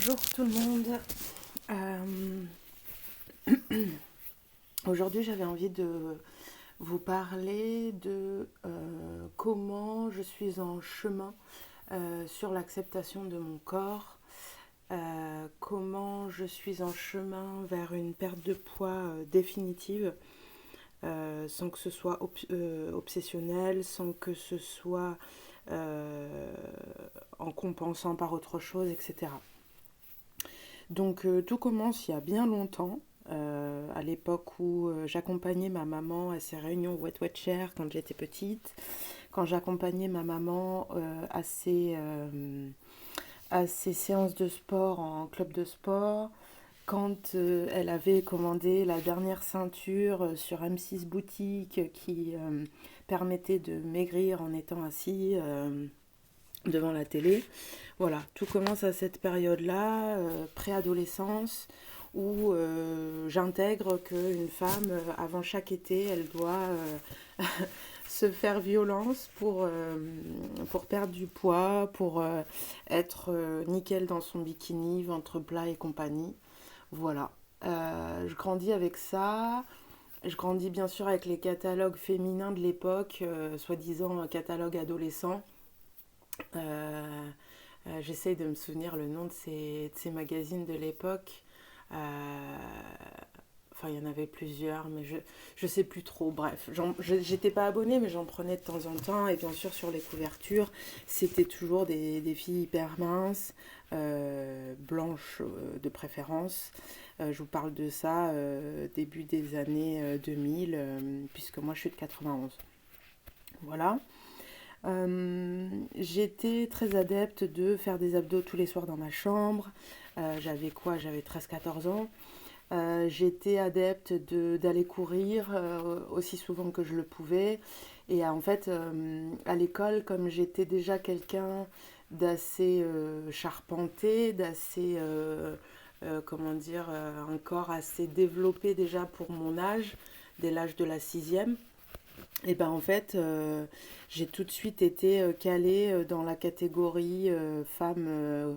Bonjour tout le monde. Aujourd'hui, j'avais envie de vous parler de comment je suis en chemin sur l'acceptation de mon corps, comment je suis en chemin vers une perte de poids définitive, sans que ce soit obsessionnel, sans que ce soit en compensant par autre chose, etc. Donc tout commence il y a bien longtemps, à l'époque où j'accompagnais ma maman à ses réunions Wet Wet Share quand j'étais petite, quand j'accompagnais ma maman à ses séances de sport en club de sport, quand elle avait commandé la dernière ceinture sur M6 Boutique qui permettait de maigrir en étant assis devant la télé. Voilà, tout commence à cette période-là, préadolescence, où j'intègre qu'une femme, avant chaque été, elle doit se faire violence pour perdre du poids, pour être nickel dans son bikini, ventre plat et compagnie. Voilà. Je grandis avec ça. Je grandis bien sûr avec les catalogues féminins de l'époque, soi-disant catalogues adolescents. Euh, J'essaye de me souvenir le nom de ces magazines de l'époque. Euh, Enfin, il y en avait plusieurs, mais je sais plus trop. Bref, j'étais pas abonnée, mais j'en prenais de temps en temps. Et bien sûr, sur les couvertures, c'était toujours des filles hyper minces, blanches de préférence. Je vous parle de ça début des années 2000, puisque moi je suis de 91. Voilà. J'étais très adepte de faire des abdos tous les soirs dans ma chambre. J'avais quoi? J'avais 13-14 ans. J'étais adepte d'aller courir aussi souvent que je le pouvais. Et en fait, à l'école, comme j'étais déjà quelqu'un d'assez charpenté, comment dire, un corps assez développé déjà pour mon âge, dès l'âge de la sixième, et ben en fait, j'ai tout de suite été calée dans la catégorie femme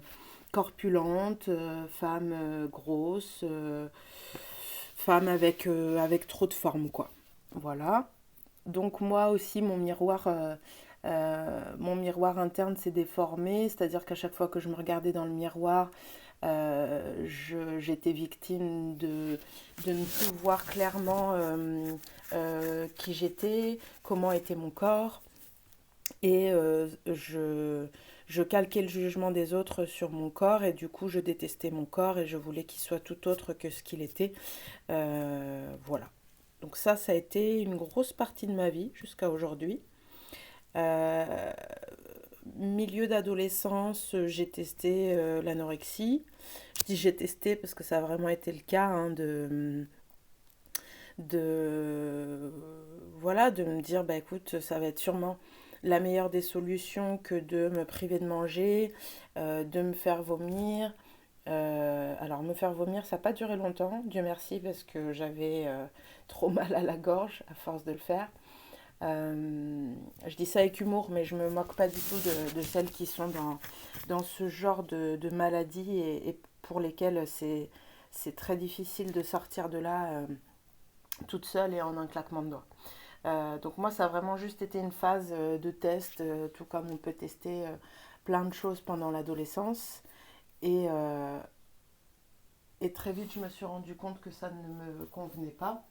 corpulente, femme grosse, femme avec trop de forme, quoi. Voilà. Donc moi aussi, mon miroir interne s'est déformé, c'est-à-dire qu'à chaque fois que je me regardais dans le miroir, j'étais victime de ne plus voir clairement qui j'étais, comment était mon corps, et je calquais le jugement des autres sur mon corps, et du coup je détestais mon corps et je voulais qu'il soit tout autre que ce qu'il était. Voilà. Donc ça a été une grosse partie de ma vie jusqu'à aujourd'hui. Euh, Milieu d'adolescence, j'ai testé l'anorexie. Je dis j'ai testé parce que ça a vraiment été le cas, hein, de, voilà, de me dire, bah écoute, ça va être sûrement la meilleure des solutions que de me priver de manger, de me faire vomir. Alors me faire vomir, ça n'a pas duré longtemps, Dieu merci, parce que j'avais trop mal à la gorge à force de le faire. Je dis ça avec humour, mais je me moque pas du tout de celles qui sont dans ce genre de maladie et pour lesquelles c'est très difficile de sortir de là toute seule et en un claquement de doigts. Donc moi, ça a vraiment juste été une phase de test, tout comme on peut tester plein de choses pendant l'adolescence. Et, euh, et très vite, je me suis rendu compte que ça ne me convenait pas,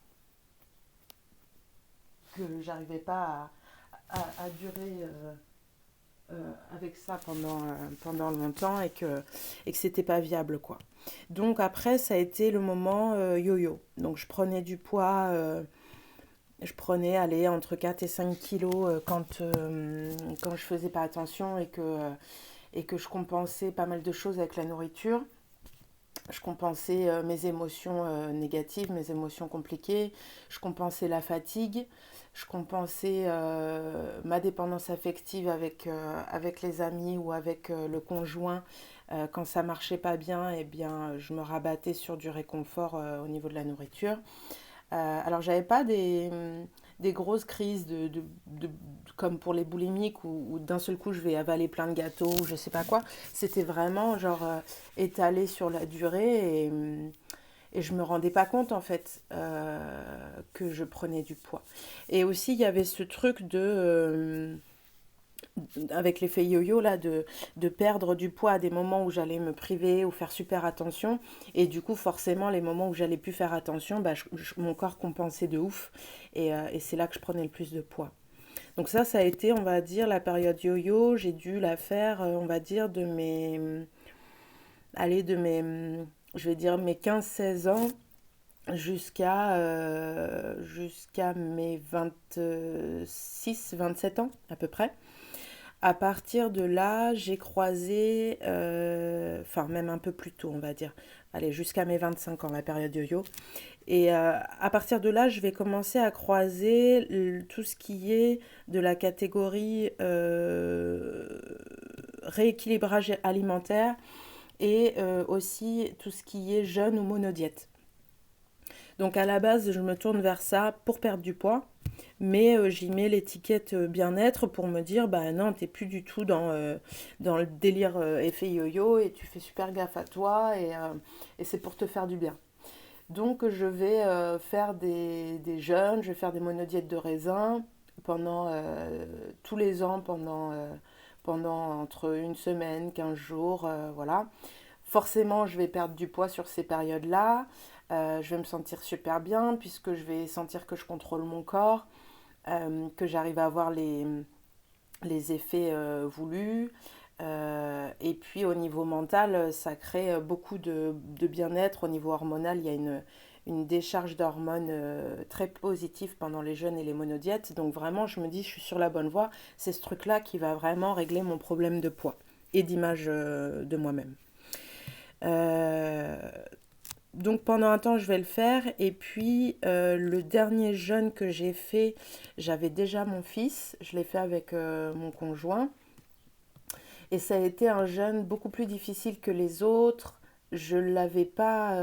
que j'arrivais pas à durer avec ça pendant longtemps et que c'était pas viable, quoi. Donc après, ça a été le moment yo-yo. Donc je prenais du poids, je prenais allez, entre 4 et 5 kilos quand je faisais pas attention et que je compensais pas mal de choses avec la nourriture. Je compensais mes émotions négatives, mes émotions compliquées. Je compensais la fatigue. Je compensais ma dépendance affective avec les amis ou avec le conjoint. Quand ça marchait pas bien, eh bien, je me rabattais sur du réconfort au niveau de la nourriture. Alors, j'avais pas des grosses crises comme pour les boulimiques où d'un seul coup je vais avaler plein de gâteaux ou je sais pas quoi. C'était vraiment genre étalé sur la durée et je me rendais pas compte en fait que je prenais du poids. Et aussi il y avait ce truc avec l'effet yo-yo là de perdre du poids à des moments où j'allais me priver ou faire super attention et du coup forcément les moments où j'allais plus faire attention bah, mon corps compensait de ouf et c'est là que je prenais le plus de poids. Donc ça a été on va dire la période yo-yo. J'ai dû la faire on va dire de mes je vais dire mes 15 16 ans jusqu'à mes 26 27 ans à peu près. À partir de là, j'ai croisé, enfin même un peu plus tôt, on va dire, allez, jusqu'à mes 25 ans, la période yo-yo. Et à partir de là, je vais commencer à croiser tout ce qui est de la catégorie rééquilibrage alimentaire et aussi tout ce qui est jeûne ou monodiète. Donc à la base, je me tourne vers ça pour perdre du poids. Mais j'y mets l'étiquette bien-être pour me dire, bah non, t'es plus du tout dans le délire effet yo-yo et tu fais super gaffe à toi et c'est pour te faire du bien. Donc je vais faire des jeûnes, je vais faire des monodiètes de raisin pendant tous les ans, pendant entre une semaine, 15 jours, voilà. Forcément, je vais perdre du poids sur ces périodes-là. Je vais me sentir super bien puisque je vais sentir que je contrôle mon corps, que j'arrive à avoir les effets voulus. Et puis au niveau mental, ça crée beaucoup de bien-être. Au niveau hormonal, il y a une décharge d'hormones très positive pendant les jeûnes et les monodiètes. Donc vraiment, je me dis, je suis sur la bonne voie. C'est ce truc-là qui va vraiment régler mon problème de poids et d'image de moi-même. Euh, donc pendant un temps, je vais le faire. Et puis le dernier jeûne que j'ai fait, j'avais déjà mon fils. Je l'ai fait avec mon conjoint. Et ça a été un jeûne beaucoup plus difficile que les autres. Je l'avais pas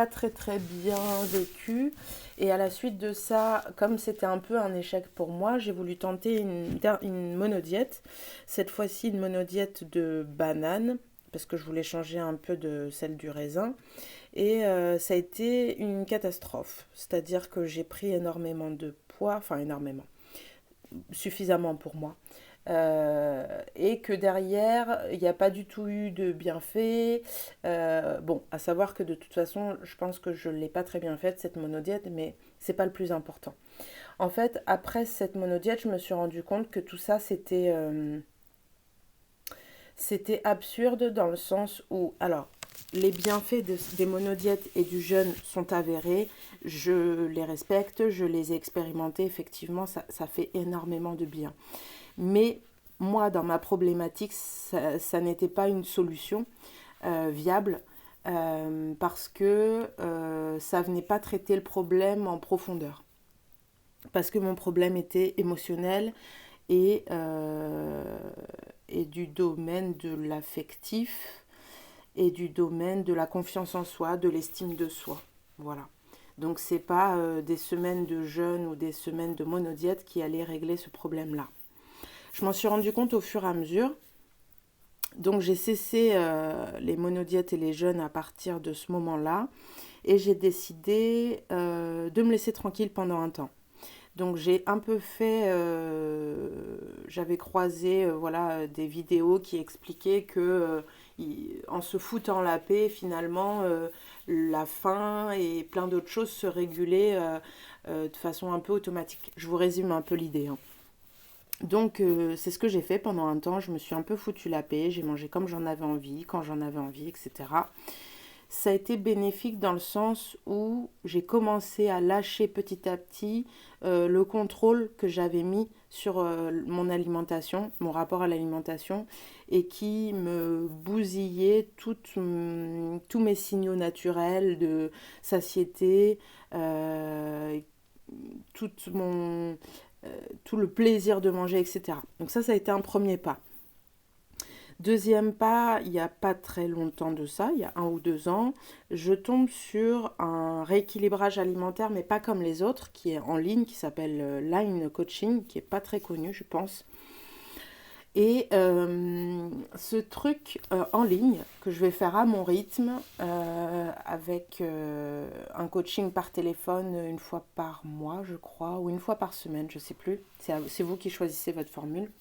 très très bien vécu. Et à la suite de ça, comme c'était un peu un échec pour moi, j'ai voulu tenter une monodiète. Cette fois-ci, une monodiète de banane, parce que je voulais changer un peu de celle du raisin. Et ça a été une catastrophe. C'est-à-dire que j'ai pris énormément de poids, enfin énormément, suffisamment pour moi. Et que derrière, il n'y a pas du tout eu de bienfait. Bon, à savoir que de toute façon, je pense que je ne l'ai pas très bien faite, cette monodiète, mais c'est pas le plus important. En fait, après cette monodiète, je me suis rendu compte que tout ça, c'était absurde dans le sens où, alors, les bienfaits des monodiètes et du jeûne sont avérés, je les respecte, je les ai expérimentés, effectivement, ça fait énormément de bien. Mais moi, dans ma problématique, ça n'était pas une solution viable parce que ça venait pas traiter le problème en profondeur. Parce que mon problème était émotionnel et, et du domaine de l'affectif et du domaine de la confiance en soi, de l'estime de soi. Voilà. Donc c'est pas des semaines de jeûne ou des semaines de monodiète qui allaient régler ce problème-là. Je m'en suis rendu compte au fur et à mesure. Donc j'ai cessé les monodiètes et les jeûnes à partir de ce moment-là. Et j'ai décidé de me laisser tranquille pendant un temps. Donc j'ai un peu fait, j'avais croisé voilà, des vidéos qui expliquaient que en se foutant la paix, finalement, la faim et plein d'autres choses se régulaient de façon un peu automatique. Je vous résume un peu l'idée, hein. Donc c'est ce que j'ai fait pendant un temps, je me suis un peu foutu la paix, j'ai mangé comme j'en avais envie, quand j'en avais envie, etc. Ça a été bénéfique dans le sens où j'ai commencé à lâcher petit à petit le contrôle que j'avais mis sur mon alimentation, mon rapport à l'alimentation, et qui me bousillait tous mes signaux naturels de satiété, tout mon, tout le plaisir de manger, etc. Donc ça a été un premier pas. Deuxième pas, il n'y a pas très longtemps de ça, il y a 1 ou 2 ans, je tombe sur un rééquilibrage alimentaire, mais pas comme les autres, qui est en ligne, qui s'appelle Line Coaching, qui est pas très connu, je pense. Et ce truc en ligne que je vais faire à mon rythme, avec un coaching par téléphone 1 fois par mois, je crois, ou 1 fois par semaine, je sais plus. C'est vous qui choisissez votre formule.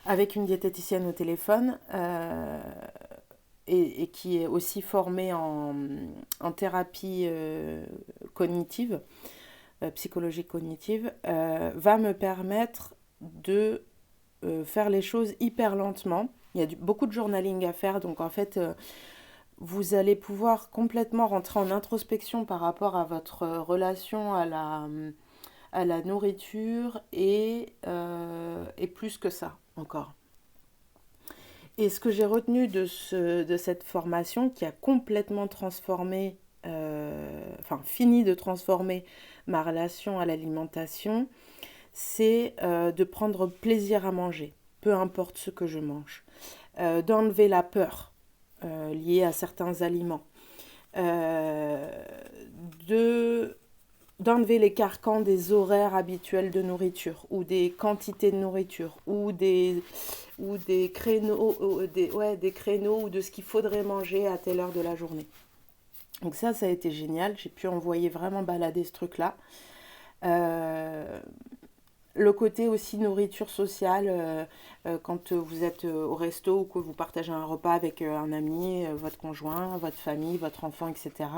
Avec une diététicienne au téléphone, et qui est aussi formée en thérapie cognitive, psychologique cognitive, va me permettre de faire les choses hyper lentement. Il y a beaucoup de journaling à faire, donc en fait, vous allez pouvoir complètement rentrer en introspection par rapport à votre relation à la nourriture et plus que ça encore. Et ce que j'ai retenu de cette formation qui a complètement transformé, enfin fini de transformer ma relation à l'alimentation, c'est de prendre plaisir à manger, peu importe ce que je mange, d'enlever la peur liée à certains aliments, euh, de d'enlever les carcans des horaires habituels de nourriture ou des quantités de nourriture ou des créneaux des créneaux ou de ce qu'il faudrait manger à telle heure de la journée. Donc ça a été génial, j'ai pu envoyer vraiment balader ce truc-là. Euh, le côté aussi nourriture sociale, quand vous êtes au resto ou que vous partagez un repas avec un ami, votre conjoint, votre famille, votre enfant, etc.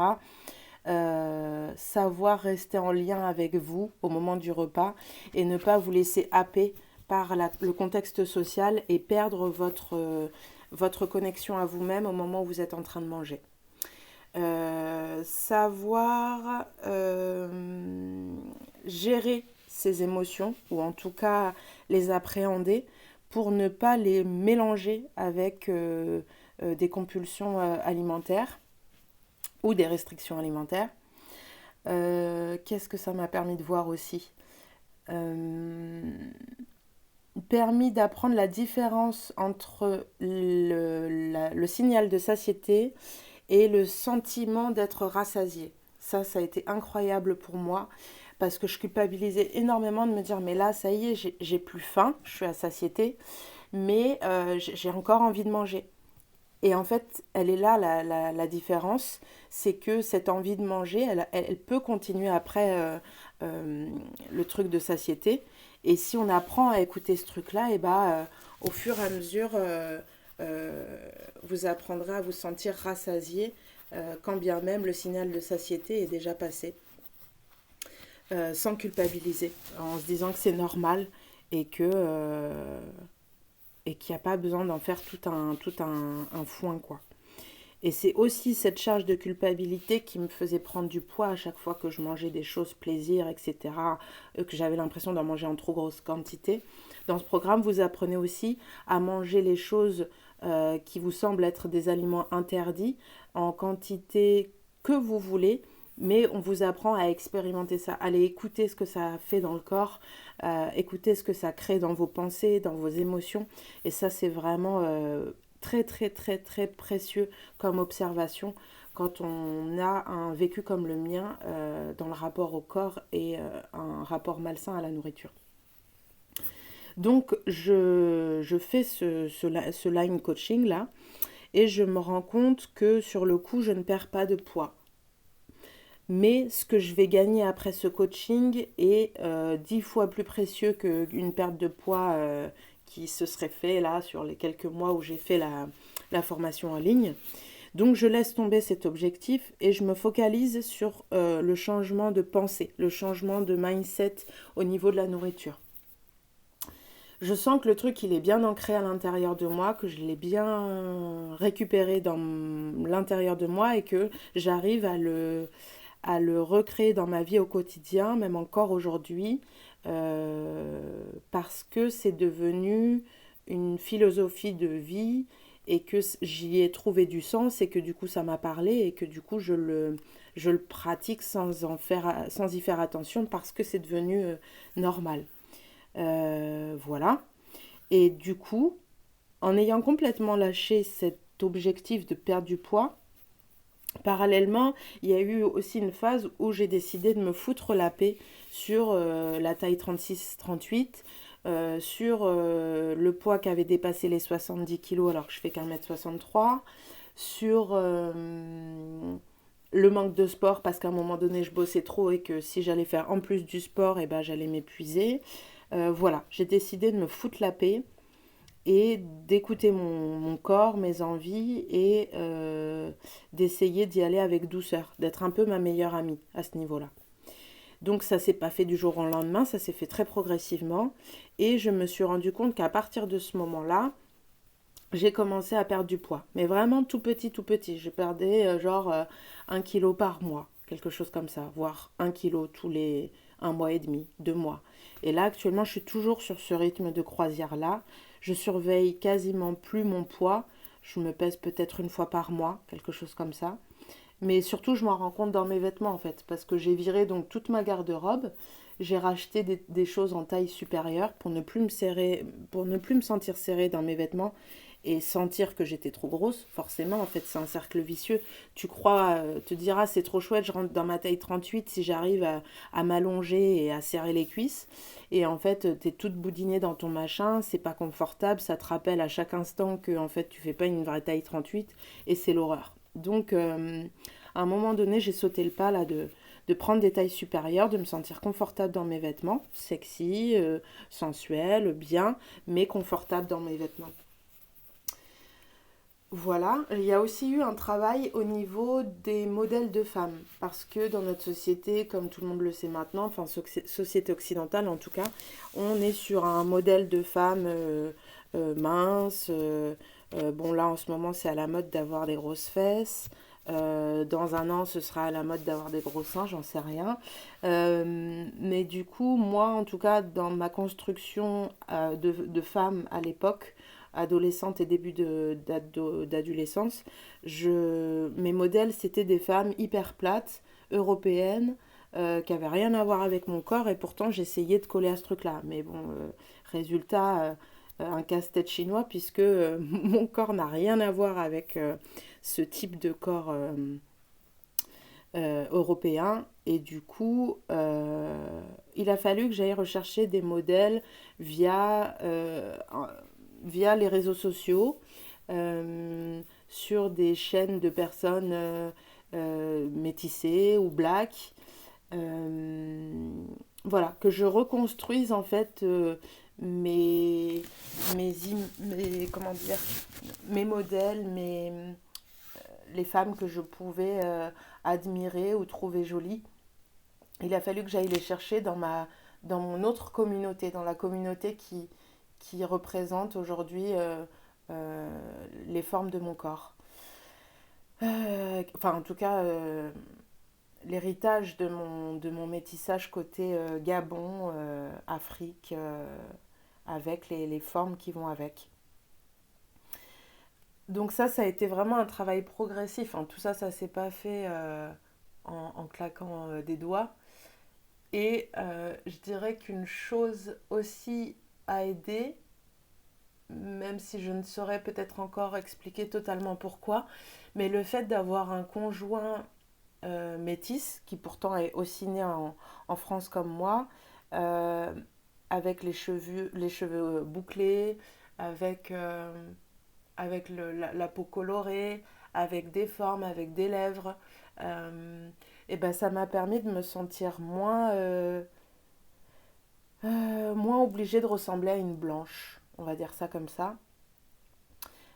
Savoir rester en lien avec vous au moment du repas et ne pas vous laisser happer par le contexte social et perdre votre connexion à vous-même au moment où vous êtes en train de manger. Savoir gérer ses émotions, ou en tout cas les appréhender, pour ne pas les mélanger avec des compulsions alimentaires ou des restrictions alimentaires. Qu'est-ce que ça m'a permis de voir aussi? Permis d'apprendre la différence entre le signal de satiété et le sentiment d'être rassasié. Ça a été incroyable pour moi parce que je culpabilisais énormément de me dire mais là ça y est, j'ai plus faim, je suis à satiété, mais j'ai encore envie de manger. Et en fait, elle est là la différence, c'est que cette envie de manger, elle peut continuer après le truc de satiété. Et si on apprend à écouter ce truc-là, et bah, au fur et à mesure, vous apprendrez à vous sentir rassasié, quand bien même le signal de satiété est déjà passé, sans culpabiliser, en se disant que c'est normal et et qu'il n'y a pas besoin d'en faire tout un foin, quoi. Et c'est aussi cette charge de culpabilité qui me faisait prendre du poids à chaque fois que je mangeais des choses plaisir, etc., que j'avais l'impression d'en manger en trop grosse quantité. Dans ce programme, vous apprenez aussi à manger les choses qui vous semblent être des aliments interdits en quantité que vous voulez, mais on vous apprend à expérimenter ça, à aller écouter ce que ça fait dans le corps, écouter ce que ça crée dans vos pensées, dans vos émotions. Et ça, c'est vraiment très, très, très, très précieux comme observation quand on a un vécu comme le mien dans le rapport au corps et un rapport malsain à la nourriture. Donc, je fais ce line coaching là et je me rends compte que sur le coup, je ne perds pas de poids. Mais ce que je vais gagner après ce coaching est 10 fois plus précieux qu'une perte de poids qui se serait fait là sur les quelques mois où j'ai fait la formation en ligne. Donc je laisse tomber cet objectif et je me focalise sur le changement de pensée, le changement de mindset au niveau de la nourriture. Je sens que le truc il est bien ancré à l'intérieur de moi, que je l'ai bien récupéré dans l'intérieur de moi et que j'arrive à le recréer dans ma vie au quotidien, même encore aujourd'hui, parce que c'est devenu une philosophie de vie et que j'y ai trouvé du sens et que du coup ça m'a parlé et que du coup je le pratique sans y faire attention parce que c'est devenu normal. Voilà. Et du coup, En ayant complètement lâché cet objectif de perdre du poids, parallèlement, il y a eu aussi une phase où j'ai décidé de me foutre la paix sur la taille 36-38, sur le poids qui avait dépassé les 70 kilos alors que je fais qu'1 m 63, sur le manque de sport parce qu'à un moment donné je bossais trop et que si j'allais faire en plus du sport, et ben, j'allais m'épuiser. Voilà, j'ai décidé de me foutre la paix et d'écouter mon corps, mes envies et d'essayer d'y aller avec douceur, d'être un peu ma meilleure amie à ce niveau-là. Donc ça s'est pas fait du jour au lendemain, ça s'est fait très progressivement et je me suis rendu compte qu'à partir de ce moment-là, j'ai commencé à perdre du poids. Mais vraiment tout petit, tout petit. Je perdais 1 kilo par mois, quelque chose comme ça, voire 1 kilo tous les 1 mois et demi, 2 mois. Et là, actuellement, je suis toujours sur ce rythme de croisière-là. Je surveille quasiment plus mon poids. Je me pèse peut-être une fois par mois, quelque chose comme ça. Mais surtout, je m'en rends compte dans mes vêtements, en fait, parce que j'ai viré donc toute ma garde-robe. J'ai racheté des choses en taille supérieure pour ne plus me serrer, pour ne plus me sentir serrée dans mes vêtements et sentir que j'étais trop grosse. Forcément, en fait, c'est un cercle vicieux. Tu crois, te diras, c'est trop chouette, je rentre dans ma taille 38 si j'arrive à m'allonger et à serrer les cuisses. Et en fait, t'es toute boudinée dans ton machin, c'est pas confortable, ça te rappelle à chaque instant que en fait, tu fais pas une vraie taille 38 et c'est l'horreur. Donc, à un moment donné, j'ai sauté le pas là de prendre des tailles supérieures, de me sentir confortable dans mes vêtements, sexy, sensuelle, bien, mais confortable dans mes vêtements. Voilà, il y a aussi eu un travail au niveau des modèles de femmes, parce que dans notre société, comme tout le monde le sait maintenant, enfin société occidentale en tout cas, on est sur un modèle de femme mince. Bon là en ce moment c'est à la mode d'avoir des grosses fesses. Dans un an ce sera à la mode d'avoir des gros seins, j'en sais rien. Mais du coup moi en tout cas dans ma construction de femme à l'époque, adolescente et début d'adolescence, mes modèles, c'était des femmes hyper plates, européennes, qui n'avaient rien à voir avec mon corps, et pourtant j'essayais de coller à ce truc-là. Mais bon, résultat, un casse-tête chinois, puisque mon corps n'a rien à voir avec ce type de corps européen. Et du coup, il a fallu que j'aille rechercher des modèles via via les réseaux sociaux, sur des chaînes de personnes métissées ou black. Euh, voilà, que je reconstruise en fait comment dire, mes modèles, les femmes que je pouvais admirer ou trouver jolies. Il a fallu que j'aille les chercher dans mon autre communauté, dans la communauté qui représente aujourd'hui les formes de mon corps. Enfin, en tout cas, l'héritage de mon métissage côté Gabon, Afrique, avec les formes qui vont avec. Donc ça a été vraiment un travail progressif, hein. Tout ça, ça s'est pas fait en claquant des doigts. Et je dirais qu'une chose aussi a aidé, même si je ne saurais peut-être encore expliquer totalement pourquoi, mais le fait d'avoir un conjoint métis, qui pourtant est aussi né en France comme moi, euh, avec les cheveux bouclés, avec, avec la peau colorée, avec des formes, avec des lèvres, et ben ça m'a permis de me sentir moins obligée de ressembler à une blanche, on va dire ça comme ça.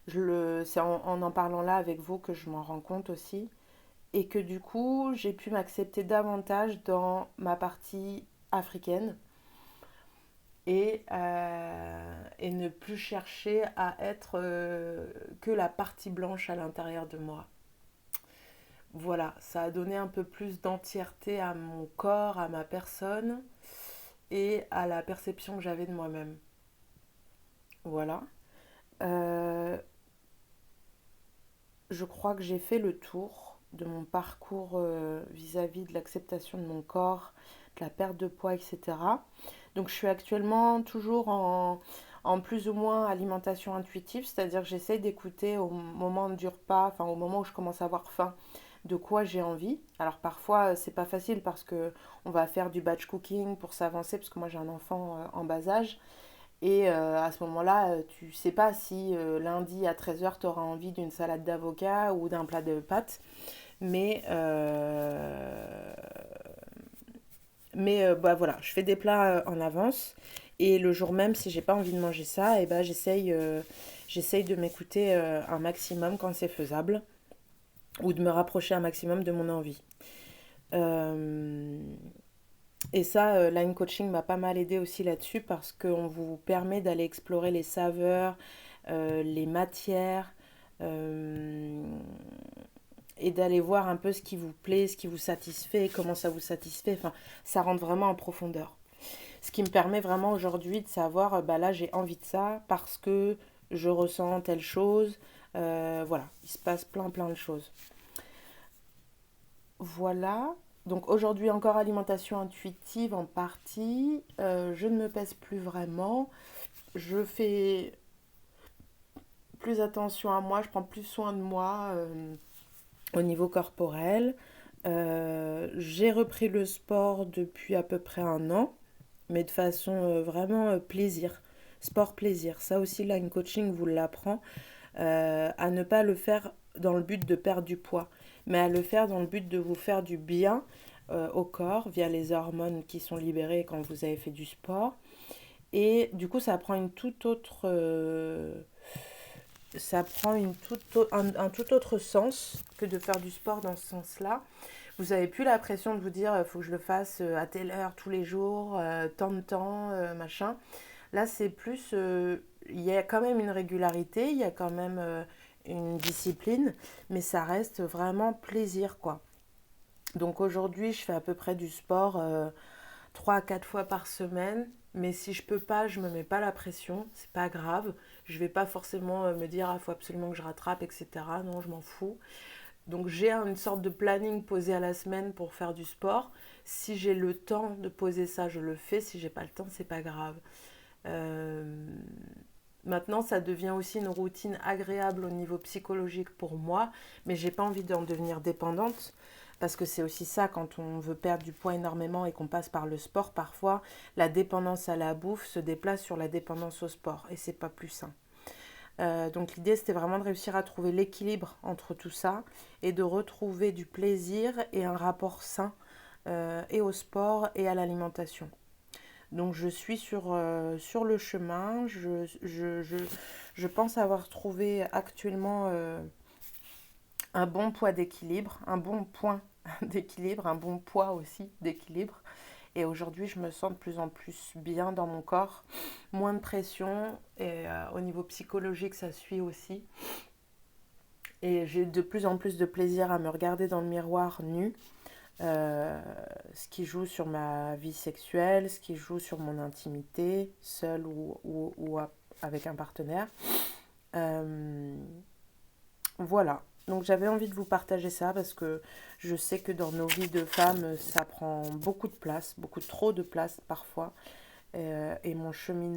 C'est en parlant là avec vous que je m'en rends compte aussi. Et que du coup, j'ai pu m'accepter davantage dans ma partie africaine et ne plus chercher à être que la partie blanche à l'intérieur de moi. Voilà, ça a donné un peu plus d'entièreté à mon corps, à ma personne et à la perception que j'avais de moi-même. Voilà. Euh, je crois que j'ai fait le tour de mon parcours vis-à-vis de l'acceptation de mon corps, de la perte de poids, etc. Donc je suis actuellement toujours en plus ou moins alimentation intuitive, c'est-à-dire que j'essaye d'écouter au moment du repas, enfin au moment où je commence à avoir faim, de quoi j'ai envie. Alors parfois c'est pas facile parce que on va faire du batch cooking pour s'avancer, parce que moi j'ai un enfant en bas âge. Et à ce moment-là, tu sais pas si lundi à 13 h tu auras envie d'une salade d'avocat ou d'un plat de pâtes. Mais, bah, voilà, je fais des plats en avance. Et le jour même, si j'ai pas envie de manger ça, et ben, j'essaye de m'écouter un maximum quand c'est faisable. Ou de me rapprocher un maximum de mon envie. Euh, et ça, Line Coaching m'a pas mal aidé aussi là-dessus parce qu'on vous permet d'aller explorer les saveurs, les matières, euh, et d'aller voir un peu ce qui vous plaît, ce qui vous satisfait, comment ça vous satisfait. Enfin, ça rentre vraiment en profondeur. Ce qui me permet vraiment aujourd'hui de savoir, bah là j'ai envie de ça parce que je ressens telle chose. Voilà, il se passe plein de choses. Voilà. Donc aujourd'hui encore alimentation intuitive en partie. Je ne me pèse plus vraiment. Je fais plus attention à moi, je prends plus soin de moi au niveau corporel. J'ai repris le sport depuis à peu près un an, mais de façon vraiment plaisir. Sport plaisir. Ça aussi, là, une coaching vous l'apprend à ne pas le faire dans le but de perdre du poids, mais à le faire dans le but de vous faire du bien au corps via les hormones qui sont libérées quand vous avez fait du sport. Et du coup, ça prend une toute autre, ça prend un tout autre sens que de faire du sport dans ce sens-là. Vous n'avez plus la pression de vous dire il faut que je le fasse à telle heure tous les jours, tant de temps, machin. Là, c'est plus. Il y a quand même une régularité, il y a quand même une discipline, mais ça reste vraiment plaisir, quoi. Donc aujourd'hui, je fais à peu près du sport 3 à 4 fois par semaine. Mais si je peux pas, je me mets pas la pression, c'est pas grave. Je vais pas forcément me dire ah faut absolument que je rattrape, etc. Non, je m'en fous. Donc j'ai une sorte de planning posé à la semaine pour faire du sport. Si j'ai le temps de poser ça, je le fais. Si j'ai pas le temps, c'est pas grave. Euh, Maintenant, ça devient aussi une routine agréable au niveau psychologique pour moi, mais j'ai pas envie d'en devenir dépendante. Parce que c'est aussi ça, quand on veut perdre du poids énormément et qu'on passe par le sport, parfois la dépendance à la bouffe se déplace sur la dépendance au sport et c'est pas plus sain. Donc l'idée c'était vraiment de réussir à trouver l'équilibre entre tout ça et de retrouver du plaisir et un rapport sain et au sport et à l'alimentation. Donc je suis sur le chemin, je pense avoir trouvé actuellement un bon poids d'équilibre, un bon point d'équilibre, un bon poids aussi d'équilibre. Et aujourd'hui, je me sens de plus en plus bien dans mon corps, moins de pression et au niveau psychologique, ça suit aussi. Et j'ai de plus en plus de plaisir à me regarder dans le miroir nu, ce qui joue sur ma vie sexuelle, ce qui joue sur mon intimité, seule ou avec un partenaire. Euh, Voilà. Donc j'avais envie de vous partager ça parce que je sais que dans nos vies de femmes, ça prend beaucoup de place, beaucoup trop de place parfois. Et mon cheminement